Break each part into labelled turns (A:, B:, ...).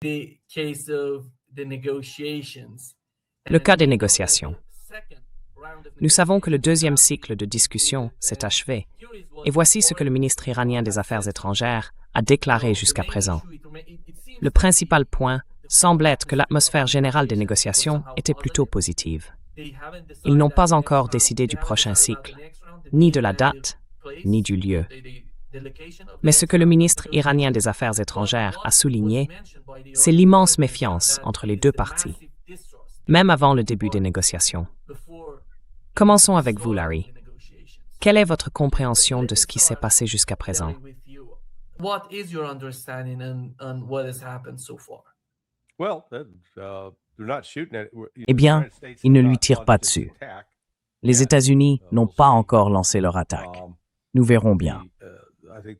A: Le cas des négociations. Nous savons que le deuxième cycle de discussion s'est achevé, et voici ce que le ministre iranien des Affaires étrangères a déclaré jusqu'à présent. Le principal point semble être que l'atmosphère générale des négociations était plutôt positive. Ils n'ont pas encore décidé du prochain cycle, ni de la date, ni du lieu. Mais ce que le ministre iranien des Affaires étrangères a souligné, c'est l'immense méfiance entre les deux parties, même avant le début des négociations. Commençons avec vous, Larry. Quelle est votre compréhension de ce qui s'est passé jusqu'à présent?
B: Eh bien, ils ne lui tirent pas dessus. Les États-Unis n'ont pas encore lancé leur attaque. Nous verrons bien.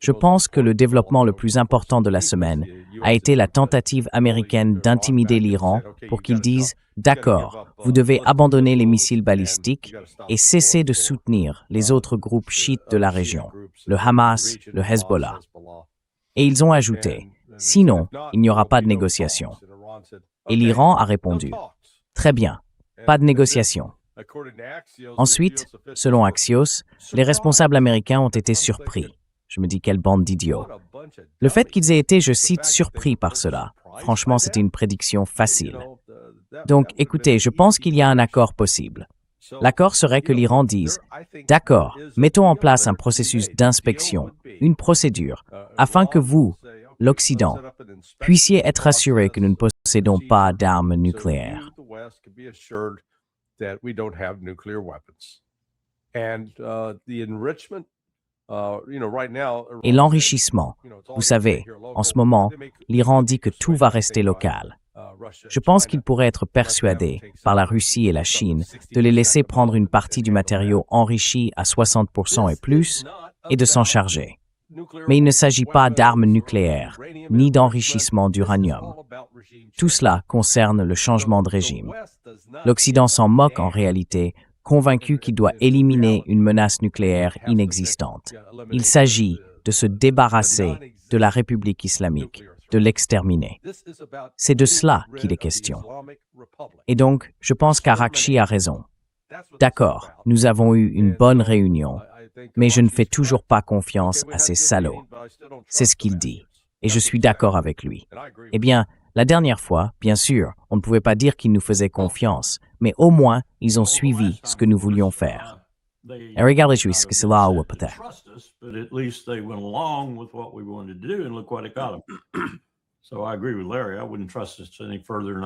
B: Je pense que le développement le plus important de la semaine a été la tentative américaine d'intimider l'Iran pour qu'il dise « D'accord, vous devez abandonner les missiles balistiques et cesser de soutenir les autres groupes chiites de la région, le Hamas, le Hezbollah. » Et ils ont ajouté « Sinon, il n'y aura pas de négociation. » Et l'Iran a répondu « Très bien, pas de négociation. » Ensuite, selon Axios, les responsables américains ont été surpris. Je me dis quelle bande d'idiots. Le fait qu'ils aient été, je cite, surpris par cela, franchement, c'était une prédiction facile. Donc, écoutez, je pense qu'il y a un accord possible. L'accord serait que l'Iran dise « D'accord, mettons en place un processus d'inspection, une procédure, afin que vous, l'Occident, puissiez être assurés que nous ne possédons pas d'armes nucléaires. » Et l'enrichissement. Vous savez, en ce moment, l'Iran dit que tout va rester local. Je pense qu'il pourrait être persuadé par la Russie et la Chine de les laisser prendre une partie du matériau enrichi à 60% et plus et de s'en charger. Mais il ne s'agit pas d'armes nucléaires, ni d'enrichissement d'uranium. Tout cela concerne le changement de régime. L'Occident s'en moque en réalité, convaincu qu'il doit éliminer une menace nucléaire inexistante. Il s'agit de se débarrasser de la République islamique, de l'exterminer. C'est de cela qu'il est question. Et donc, je pense qu'Arakchi a raison. D'accord, nous avons eu une bonne réunion, mais je ne fais toujours pas confiance à ces salauds. C'est ce qu'il dit, et je suis d'accord avec lui. Eh bien, la dernière fois, bien sûr, on ne pouvait pas dire qu'ils nous faisaient confiance, mais au moins, ils ont suivi ce que nous voulions faire. Et regardez ce que cela a peut être.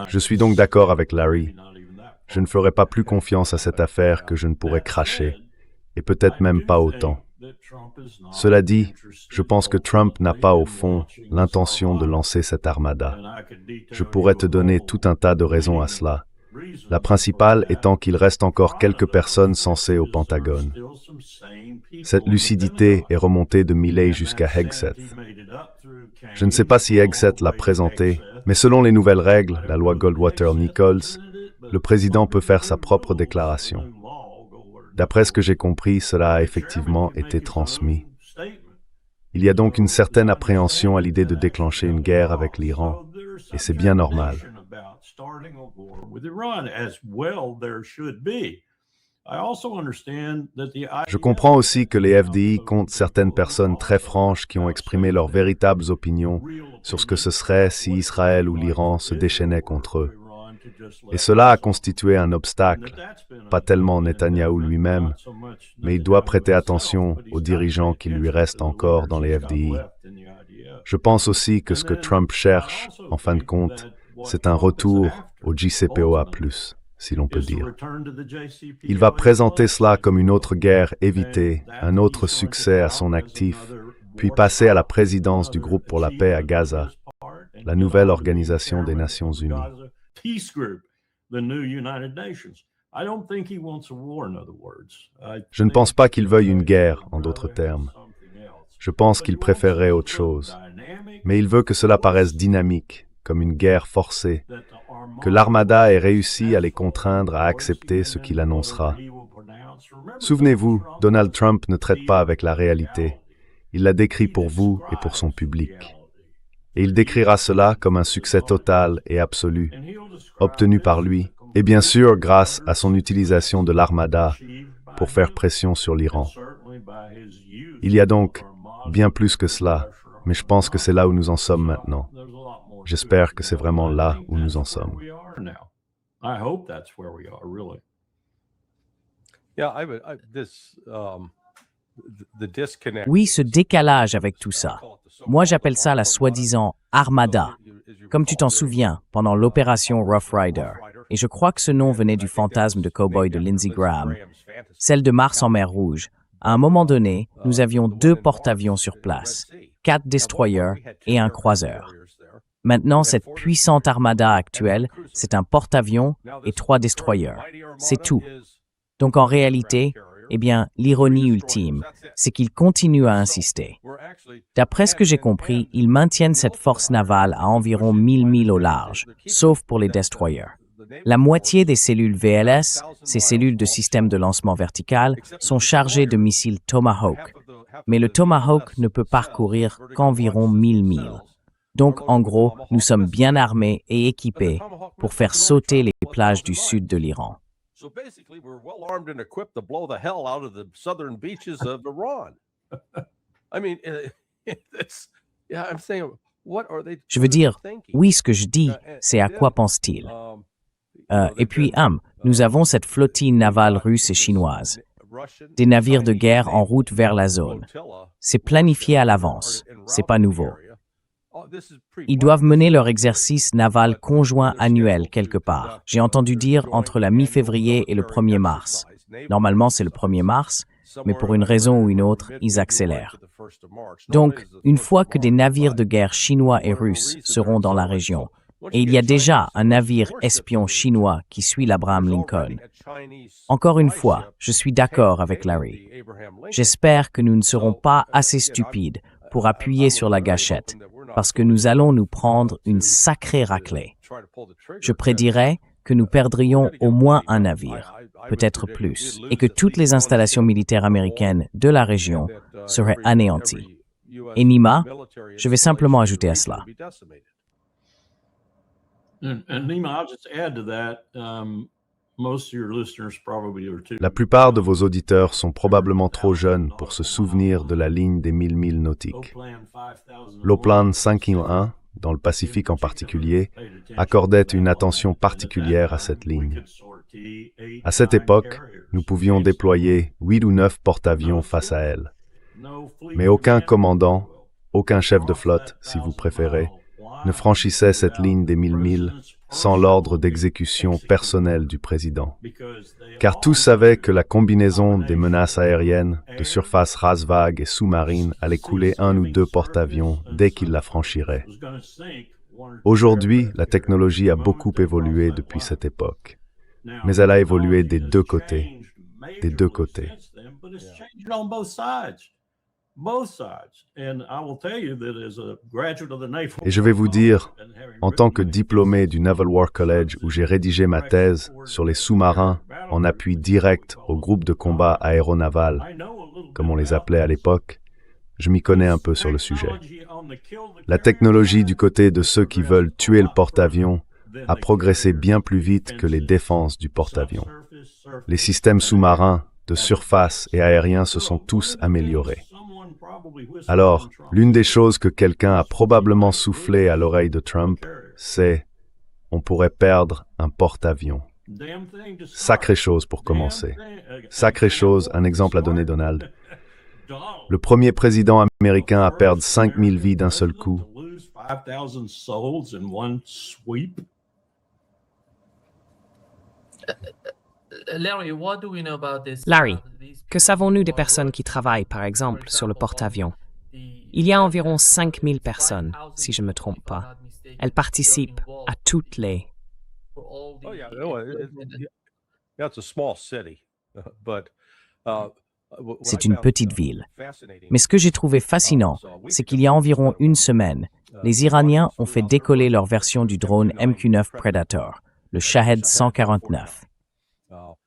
C: Je suis donc d'accord avec Larry. Je ne ferai pas plus confiance à cette affaire que je ne pourrais cracher, et peut-être même pas autant. Cela dit, je pense que Trump n'a pas au fond l'intention de lancer cette armada. Je pourrais te donner tout un tas de raisons à cela. La principale étant qu'il reste encore quelques personnes censées au Pentagone. Cette lucidité est remontée de Milley jusqu'à Hegseth. Je ne sais pas si Hegseth l'a présenté, mais selon les nouvelles règles, la loi Goldwater-Nichols, le président peut faire sa propre déclaration. D'après ce que j'ai compris, cela a effectivement été transmis. Il y a donc une certaine appréhension à l'idée de déclencher une guerre avec l'Iran, et c'est bien normal. Je comprends aussi que les FDI comptent certaines personnes très franches qui ont exprimé leurs véritables opinions sur ce que ce serait si Israël ou l'Iran se déchaînaient contre eux. Et cela a constitué un obstacle, pas tellement Netanyahou lui-même, mais il doit prêter attention aux dirigeants qui lui restent encore dans les FDI. Je pense aussi que ce que Trump cherche, en fin de compte, c'est un retour au JCPOA+, si l'on peut dire. Il va présenter cela comme une autre guerre évitée, un autre succès à son actif, puis passer à la présidence du groupe pour la paix à Gaza, la nouvelle organisation des Nations Unies. Je ne pense pas qu'il veuille une guerre, en d'autres termes. Je pense qu'il préférerait autre chose. Mais il veut que cela paraisse dynamique, comme une guerre forcée, que l'Armada ait réussi à les contraindre à accepter ce qu'il annoncera. Souvenez-vous, Donald Trump ne traite pas avec la réalité. Il la décrit pour vous et pour son public. et il décrira cela comme un succès total et absolu, obtenu par lui, et bien sûr grâce à son utilisation de l'Armada pour faire pression sur l'Iran. Il y a donc bien plus que cela, mais je pense que c'est là où nous en sommes maintenant. J'espère que c'est vraiment là où nous en sommes.
B: Oui, ce décalage avec tout ça. Moi, j'appelle ça la soi-disant Armada, comme tu t'en souviens, pendant l'opération Rough Rider. Et je crois que ce nom venait du fantasme de cow-boy de Lindsey Graham, celle de Mars en mer Rouge. À un moment donné, nous avions 2 porte-avions sur place, 4 destroyers et un croiseur. Maintenant, cette puissante armada actuelle, c'est un porte-avions et 3 destroyers. C'est tout. Donc en réalité, eh bien, l'ironie ultime, c'est qu'ils continuent à insister. D'après ce que j'ai compris, ils maintiennent cette force navale à environ 1000 milles au large, sauf pour les destroyers. La moitié des cellules VLS, ces cellules de système de lancement vertical, sont chargées de missiles Tomahawk. Mais le Tomahawk ne peut parcourir qu'environ 1000 milles. Donc, en gros, nous sommes bien armés et équipés pour faire sauter les plages du sud de l'Iran. Je veux dire, oui, ce que je dis, c'est à quoi pense-t-il? Et puis, nous avons cette flottille navale russe et chinoise. Des navires de guerre en route vers la zone. C'est planifié à l'avance. C'est pas nouveau. Ils doivent mener leur exercice naval conjoint annuel quelque part. J'ai entendu dire entre la mi-février et le 1er mars. Normalement, c'est le 1er mars, mais pour une raison ou une autre, ils accélèrent. Donc, une fois que des navires de guerre chinois et russes seront dans la région, et il y a déjà un navire espion chinois qui suit l'Abraham Lincoln. Encore une fois, je suis d'accord avec Larry. J'espère que nous ne serons pas assez stupides pour appuyer sur la gâchette, parce que nous allons nous prendre une sacrée raclée. Je prédirais que nous perdrions au moins un navire, peut-être plus, et que toutes les installations militaires américaines de la région seraient anéanties. Et Nima, je vais simplement ajouter à cela.
C: La plupart de vos auditeurs sont probablement trop jeunes pour se souvenir de la ligne des 1000 milles nautiques. L'Oplan 5001, dans le Pacifique en particulier, accordait une attention particulière à cette ligne. À cette époque, nous pouvions déployer 8 ou 9 porte-avions face à elle. Mais aucun commandant, aucun chef de flotte, si vous préférez, ne franchissait cette ligne des 1000 milles sans l'ordre d'exécution personnel du président. Car tous savaient que la combinaison des menaces aériennes, de surface rase-vague et sous-marine allait couler 1 ou 2 porte-avions dès qu'ils la franchiraient. Aujourd'hui, la technologie a beaucoup évolué depuis cette époque. Mais elle a évolué des 2 côtés. Des 2 côtés. Et je vais vous dire, en tant que diplômé du Naval War College où j'ai rédigé ma thèse sur les sous-marins en appui direct aux groupes de combat aéronaval, comme on les appelait à l'époque, je m'y connais un peu sur le sujet. La technologie du côté de ceux qui veulent tuer le porte-avions a progressé bien plus vite que les défenses du porte-avions. Les systèmes sous-marins, de surface et aériens se sont tous améliorés. Alors, l'une des choses que quelqu'un a probablement soufflé à l'oreille de Trump, c'est « on pourrait perdre un porte-avions ». Sacrée chose pour commencer. Sacrée chose, un exemple à donner Donald. Le premier président américain à perdre 5000 vies d'un seul coup.
A: Larry, que savons-nous des personnes qui travaillent, par exemple, sur le porte-avions? Il y a environ 5000 personnes, si je ne me trompe pas. Elles participent à toutes les...
B: C'est une petite ville. Mais ce que j'ai trouvé fascinant, c'est qu'il y a environ une semaine, les Iraniens ont fait décoller leur version du drone MQ-9 Predator, le Shahed 149.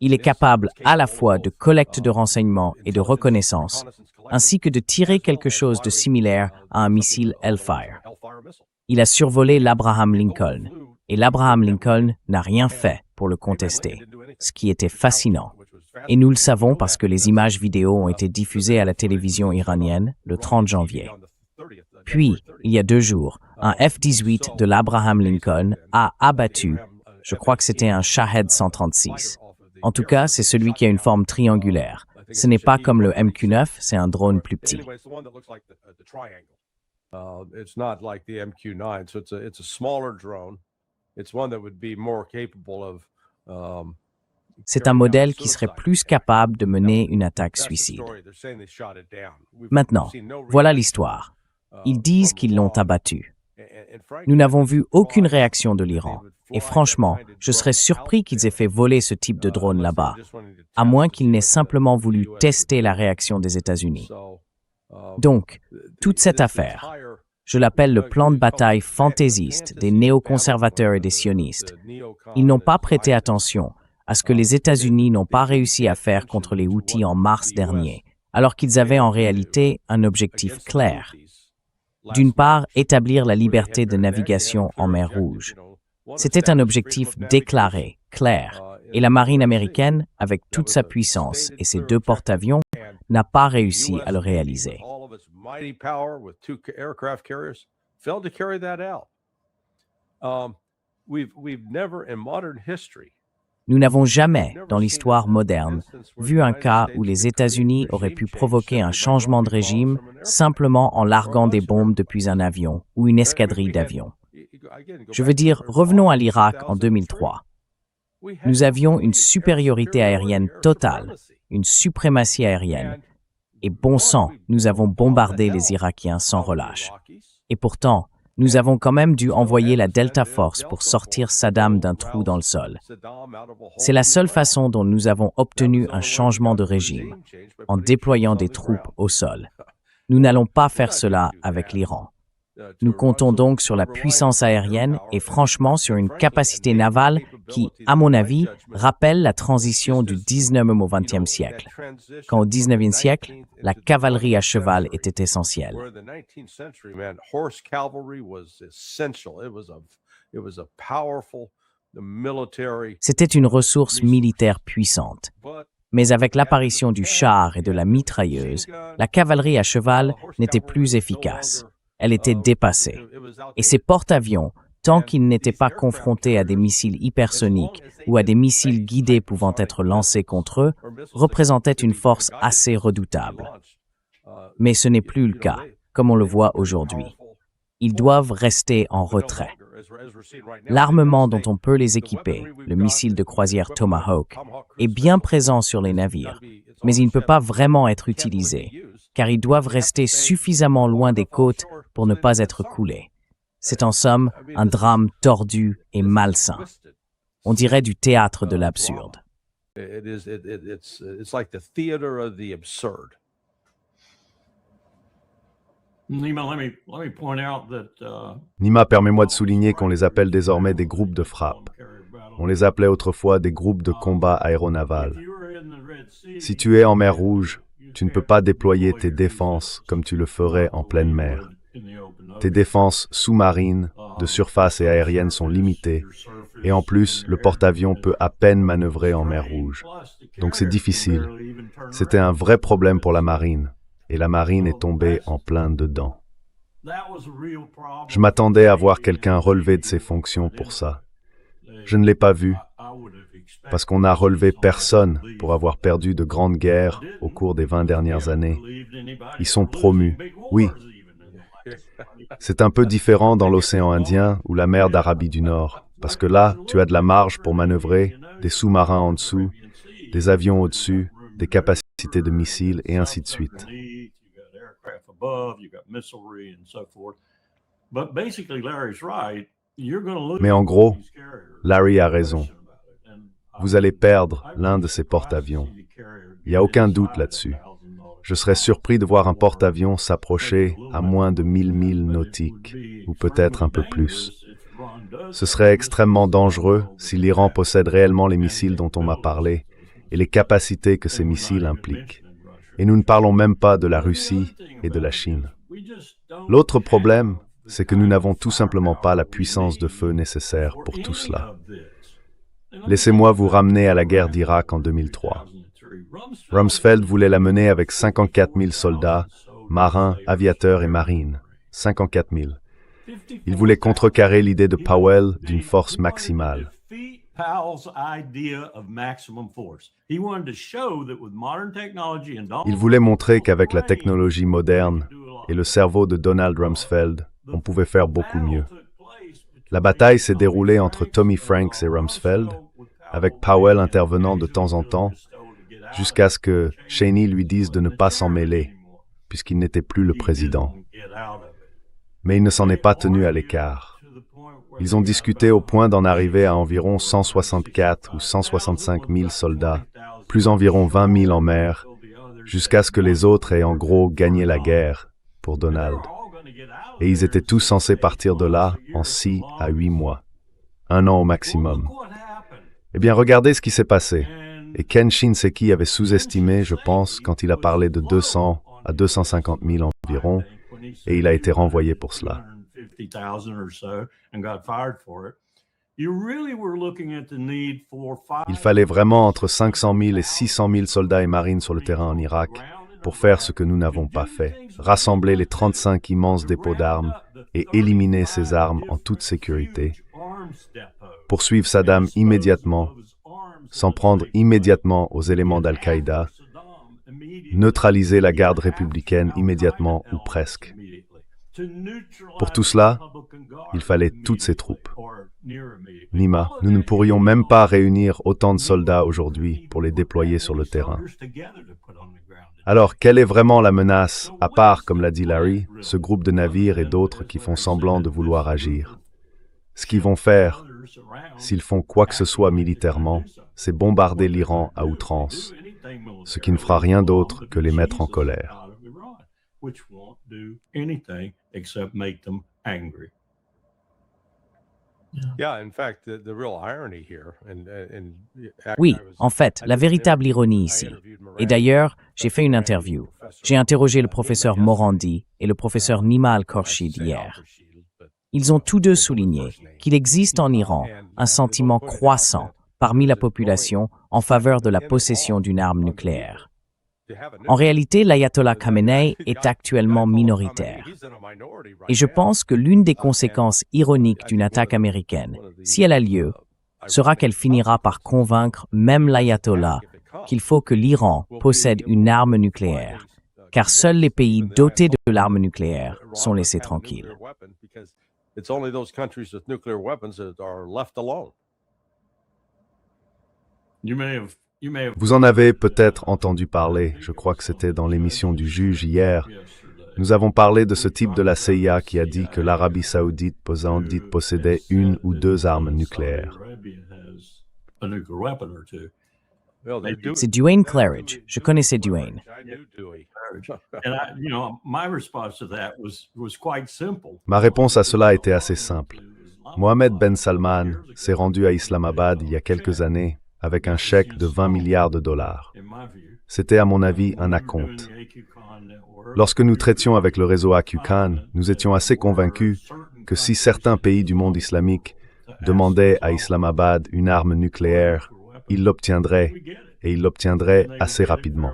B: Il est capable à la fois de collecte de renseignements et de reconnaissance, ainsi que de tirer quelque chose de similaire à un missile Hellfire. Il a survolé l'Abraham Lincoln, et l'Abraham Lincoln n'a rien fait pour le contester, ce qui était fascinant. Et nous le savons parce que les images vidéo ont été diffusées à la télévision iranienne le 30 janvier. Puis, il y a 2 jours, un F-18 de l'Abraham Lincoln a abattu, je crois que c'était un Shahed 136. En tout cas, c'est celui qui a une forme triangulaire. Ce n'est pas comme le MQ-9, c'est un drone plus petit.
D: It's not like the MQ-9, so it's a smaller drone. It's one that would be more capable of.
B: C'est un modèle qui serait plus capable de mener une attaque suicide. Maintenant, voilà l'histoire. Ils disent qu'ils l'ont abattu. Nous n'avons vu aucune réaction de l'Iran. Et franchement, je serais surpris qu'ils aient fait voler ce type de drone là-bas, à moins qu'ils n'aient simplement voulu tester la réaction des États-Unis. Donc, toute cette affaire, je l'appelle le plan de bataille fantaisiste des néoconservateurs et des sionistes. Ils n'ont pas prêté attention à ce que les États-Unis n'ont pas réussi à faire contre les Houthis en mars dernier, alors qu'ils avaient en réalité un objectif clair. D'une part, établir la liberté de navigation en mer Rouge. C'était un objectif déclaré, clair, et la marine américaine, avec toute sa puissance et ses 2 porte-avions, n'a pas réussi à le réaliser. Nous n'avons jamais, dans l'histoire moderne, vu un cas où les États-Unis auraient pu provoquer un changement de régime simplement en larguant des bombes depuis un avion ou une escadrille d'avions. Je veux dire, revenons à l'Irak en 2003. Nous avions une supériorité aérienne totale, une suprématie aérienne. Et bon sang, nous avons bombardé les Irakiens sans relâche. Et pourtant, nous avons quand même dû envoyer la Delta Force pour sortir Saddam d'un trou dans le sol. C'est la seule façon dont nous avons obtenu un changement de régime, en déployant des troupes au sol. Nous n'allons pas faire cela avec l'Iran. Nous comptons donc sur la puissance aérienne et franchement sur une capacité navale qui, à mon avis, rappelle la transition du 19e au 20e siècle, quand au 19e siècle, la cavalerie à cheval était essentielle. C'était une ressource militaire puissante. Mais avec l'apparition du char et de la mitrailleuse, la cavalerie à cheval n'était plus efficace. Elle était dépassée. Et ces porte-avions, tant qu'ils n'étaient pas confrontés à des missiles hypersoniques ou à des missiles guidés pouvant être lancés contre eux, représentaient une force assez redoutable. Mais ce n'est plus le cas, comme on le voit aujourd'hui. Ils doivent rester en retrait. L'armement dont on peut les équiper, le missile de croisière Tomahawk, est bien présent sur les navires, mais il ne peut pas vraiment être utilisé, car ils doivent rester suffisamment loin des côtes pour ne pas être coulés. C'est en somme un drame tordu et malsain. On dirait du théâtre de l'absurde.
C: Nima, permets-moi de souligner qu'on les appelle désormais des groupes de frappe. On les appelait autrefois des groupes de combat aéronaval. Si tu es en mer Rouge, tu ne peux pas déployer tes défenses comme tu le ferais en pleine mer. Tes défenses sous-marines, de surface et aériennes sont limitées, et en plus, le porte-avions peut à peine manœuvrer en mer Rouge. Donc c'est difficile. C'était un vrai problème pour la marine, et la marine est tombée en plein dedans. Je m'attendais à voir quelqu'un relever de ses fonctions pour ça. Je ne l'ai pas vu, parce qu'on n'a relevé personne pour avoir perdu de grandes guerres au cours des 20 dernières années. Ils sont promus, oui. C'est un peu différent dans l'océan Indien ou la mer d'Arabie du Nord, parce que là, tu as de la marge pour manœuvrer, des sous-marins en dessous, des avions au-dessus, des capacités de missiles et ainsi de suite. Mais en gros, Larry a raison. Vous allez perdre l'un de ces porte-avions. Il n'y a aucun doute là-dessus. Je serais surpris de voir un porte-avions s'approcher à moins de 1000 milles nautiques, ou peut-être un peu plus. Ce serait extrêmement dangereux si l'Iran possède réellement les missiles dont on m'a parlé et les capacités que ces missiles impliquent. Et nous ne parlons même pas de la Russie et de la Chine. L'autre problème, c'est que nous n'avons tout simplement pas la puissance de feu nécessaire pour tout cela. Laissez-moi vous ramener à la guerre d'Irak en 2003. Rumsfeld voulait la mener avec 54 000 soldats, marins, aviateurs et marines. 54 000. Il voulait contrecarrer l'idée de Powell d'une force maximale. Il voulait montrer qu'avec la technologie moderne et le cerveau de Donald Rumsfeld, on pouvait faire beaucoup mieux. La bataille s'est déroulée entre Tommy Franks et Rumsfeld, avec Powell intervenant de temps en temps, jusqu'à ce que Cheney lui dise de ne pas s'en mêler, puisqu'il n'était plus le président. Mais il ne s'en est pas tenu à l'écart. Ils ont discuté au point d'en arriver à environ 164 ou 165 000 soldats, plus environ 20 000 en mer, jusqu'à ce que les autres aient en gros gagné la guerre pour Donald. Et ils étaient tous censés partir de là en 6 à 8 mois, 1 an au maximum. Eh bien, regardez ce qui s'est passé. Et Ken Shinseki avait sous-estimé, je pense, quand il a parlé de 200 à 250 000 environ, et il a été renvoyé pour cela. Il fallait vraiment entre 500 000 et 600 000 soldats et marines sur le terrain en Irak pour faire ce que nous n'avons pas fait, rassembler les 35 immenses dépôts d'armes et éliminer ces armes en toute sécurité, poursuivre Saddam immédiatement, s'en prendre immédiatement aux éléments d'Al-Qaïda, neutraliser la garde républicaine immédiatement ou presque. Pour tout cela, il fallait toutes ces troupes. Nima, nous ne pourrions même pas réunir autant de soldats aujourd'hui pour les déployer sur le terrain. Alors, quelle est vraiment la menace, à part, comme l'a dit Larry, ce groupe de navires et d'autres qui font semblant de vouloir agir? Ce qu'ils vont faire, s'ils font quoi que ce soit militairement, c'est bombarder l'Iran à outrance, ce qui ne fera rien d'autre que les mettre en colère.
B: Oui, en fait, la véritable ironie ici. Et d'ailleurs, j'ai fait une interview. J'ai interrogé le professeur Morandi et le professeur Nima Al-Khorshid hier. Ils ont tous deux souligné qu'il existe en Iran un sentiment croissant parmi la population en faveur de la possession d'une arme nucléaire. En réalité, l'ayatollah Khamenei est actuellement minoritaire. Et je pense que l'une des conséquences ironiques d'une attaque américaine, si elle a lieu, sera qu'elle finira par convaincre même l'ayatollah qu'il faut que l'Iran possède une arme nucléaire, car seuls les pays dotés de l'arme nucléaire sont laissés tranquilles.
C: Vous en avez peut-être entendu parler, je crois que c'était dans l'émission du juge hier. Nous avons parlé de ce type de la CIA qui a dit que l'Arabie saoudite possédait une ou deux armes nucléaires.
B: C'est Duane Claridge. Je connaissais Duane.
C: Ma réponse à cela était assez simple. Mohammed Ben Salman s'est rendu à Islamabad il y a quelques années avec un chèque de 20 milliards de dollars. C'était à mon avis un acompte. Lorsque nous traitions avec le réseau Aq-Khan, nous étions assez convaincus que si certains pays du monde islamique demandaient à Islamabad une arme nucléaire, ils l'obtiendraient, et ils l'obtiendraient assez rapidement.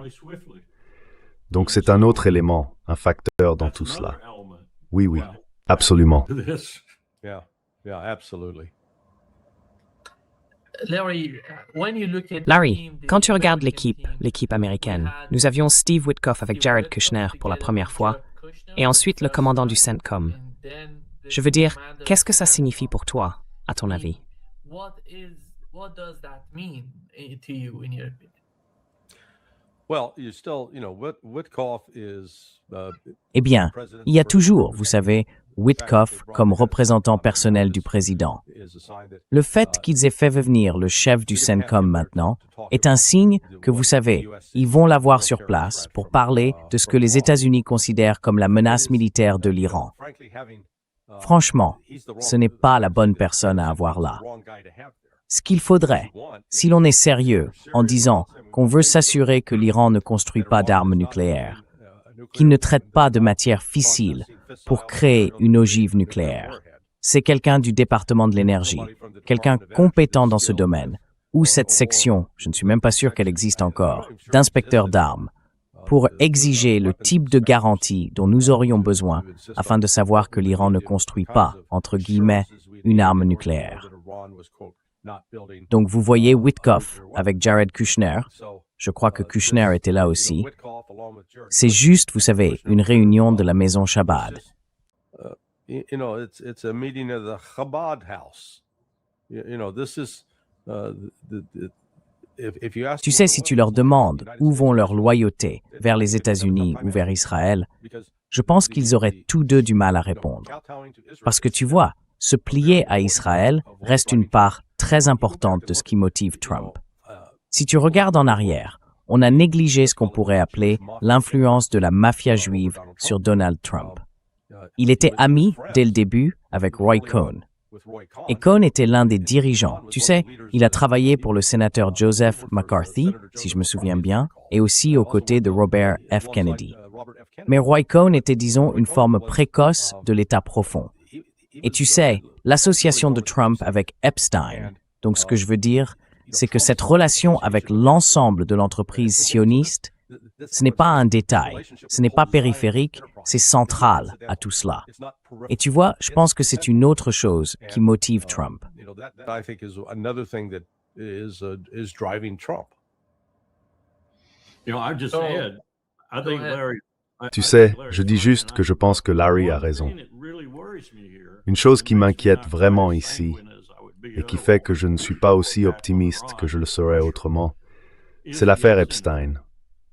C: Donc c'est un autre élément, un facteur dans tout cela. Oui, oui, absolument.
A: Larry, quand tu regardes l'équipe américaine, nous avions Steve Witkoff avec Jared Kushner pour la première fois, et ensuite le commandant du CENTCOM. Je veux dire, qu'est-ce que ça signifie pour toi, à ton avis?
B: Eh bien, il y a toujours, vous savez, Witkoff comme représentant personnel du président. Le fait qu'ils aient fait venir le chef du CENTCOM maintenant est un signe que, vous savez, ils vont l'avoir sur place pour parler de ce que les États-Unis considèrent comme la menace militaire de l'Iran. Franchement, ce n'est pas la bonne personne à avoir là. Ce qu'il faudrait, si l'on est sérieux en disant qu'on veut s'assurer que l'Iran ne construit pas d'armes nucléaires, qui ne traite pas de matière fissile pour créer une ogive nucléaire. C'est quelqu'un du département de l'énergie, quelqu'un compétent dans ce domaine, ou cette section, je ne suis même pas sûr qu'elle existe encore, d'inspecteurs d'armes, pour exiger le type de garantie dont nous aurions besoin afin de savoir que l'Iran ne construit pas, entre guillemets, une arme nucléaire. Donc vous voyez Witkoff avec Jared Kushner, je crois que Kushner était là aussi. C'est juste, vous savez, une réunion de la maison Chabad.
D: It's a meeting of the Chabad house. This is
B: Tu sais, si tu leur demandes où vont leurs loyautés, vers les États-Unis ou vers Israël, je pense qu'ils auraient tous deux du mal à répondre. Parce que tu vois, se plier à Israël reste une part très importante de ce qui motive Trump. Si tu regardes en arrière, on a négligé ce qu'on pourrait appeler l'influence de la mafia juive sur Donald Trump. Il était ami, dès le début, avec Roy Cohn. Et Cohn était l'un des dirigeants. Tu sais, il a travaillé pour le sénateur Joseph McCarthy, si je me souviens bien, et aussi aux côtés de Robert F. Kennedy. Mais Roy Cohn était, disons, une forme précoce de l'État profond. Et tu sais, l'association de Trump avec Epstein, donc ce que je veux dire, c'est que cette relation avec l'ensemble de l'entreprise sioniste, ce n'est pas un détail, ce n'est pas périphérique, c'est central à tout cela. Et tu vois, je pense que c'est une autre chose qui motive Trump.
C: Tu sais, je dis juste que je pense que Larry a raison. Une chose qui m'inquiète vraiment ici, et qui fait que je ne suis pas aussi optimiste que je le serais autrement, c'est l'affaire Epstein.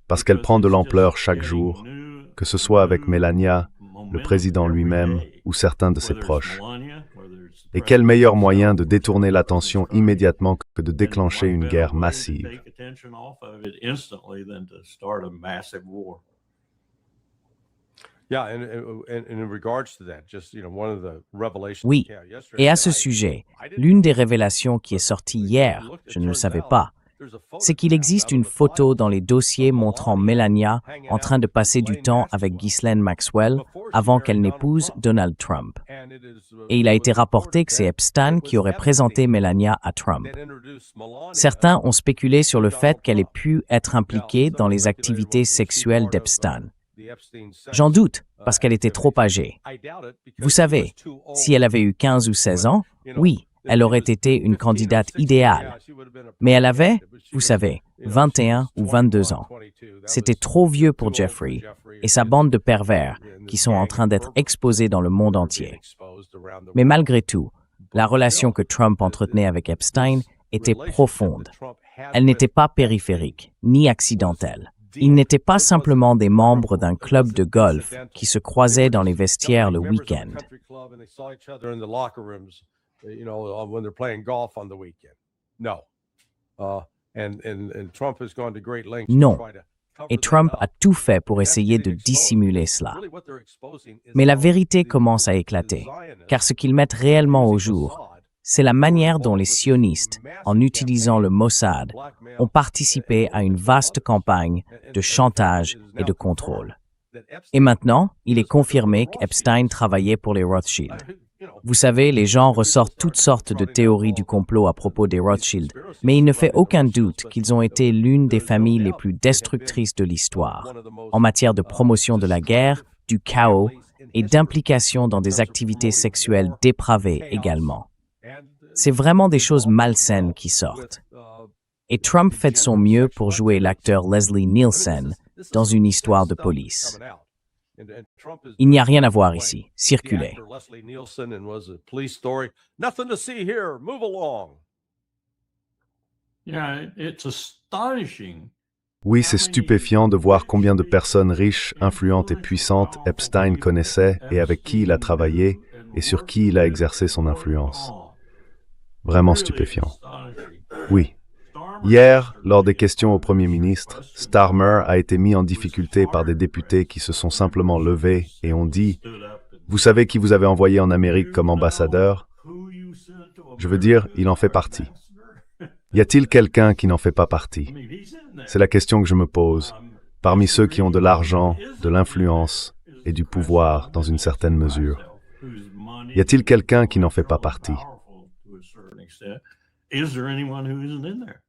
C: Parce qu'elle prend de l'ampleur chaque jour, que ce soit avec Melania, le président lui-même ou certains de ses proches. Et quel meilleur moyen de détourner l'attention immédiatement que de déclencher une guerre massive?
B: Oui, et à ce sujet, l'une des révélations qui est sortie hier, je ne le savais pas, c'est qu'il existe une photo dans les dossiers montrant Melania en train de passer du temps avec Ghislaine Maxwell avant qu'elle n'épouse Donald Trump. Et il a été rapporté que c'est Epstein qui aurait présenté Melania à Trump. Certains ont spéculé sur le fait qu'elle ait pu être impliquée dans les activités sexuelles d'Epstein. J'en doute, parce qu'elle était trop âgée. Vous savez, si elle avait eu 15 ou 16 ans, oui, elle aurait été une candidate idéale. Mais elle avait, vous savez, 21 ou 22 ans. C'était trop vieux pour Jeffrey et sa bande de pervers qui sont en train d'être exposés dans le monde entier. Mais malgré tout, la relation que Trump entretenait avec Epstein était profonde. Elle n'était pas périphérique, ni accidentelle. Ils n'étaient pas simplement des membres d'un club de golf qui se croisaient dans les vestiaires le week-end.
D: When they're playing golf on the weekend. No. And Trump has gone to great lengths
B: Non.
D: to try to cover
B: Et Trump a tout fait pour essayer de dissimuler cela. Mais la vérité commence à éclater, car ce qu'ils mettent réellement au jour, c'est la manière dont les sionistes, en utilisant le Mossad, ont participé à une vaste campagne de chantage et de contrôle. Et maintenant, il est confirmé qu'Epstein travaillait pour les Rothschild. Vous savez, les gens ressortent toutes sortes de théories du complot à propos des Rothschild, mais il ne fait aucun doute qu'ils ont été l'une des familles les plus destructrices de l'histoire, en matière de promotion de la guerre, du chaos et d'implication dans des activités sexuelles dépravées également. C'est vraiment des choses malsaines qui sortent. Et Trump fait de son mieux pour jouer l'acteur Leslie Nielsen dans une histoire de police. Il n'y a rien à voir ici. Circulez.
C: Oui, c'est stupéfiant de voir combien de personnes riches, influentes et puissantes Epstein connaissait et avec qui il a travaillé et sur qui il a exercé son influence. Vraiment stupéfiant. Oui. Hier, lors des questions au Premier ministre, Starmer a été mis en difficulté par des députés qui se sont simplement levés et ont dit « Vous savez qui vous avez envoyé en Amérique comme ambassadeur ?» Je veux dire, il en fait partie. Y a-t-il quelqu'un qui n'en fait pas partie? C'est la question que je me pose. parmi ceux qui ont de l'argent, de l'influence et du pouvoir dans une certaine mesure? Y a-t-il quelqu'un qui n'en fait pas partie?
E: Is there anyone who isn't in there?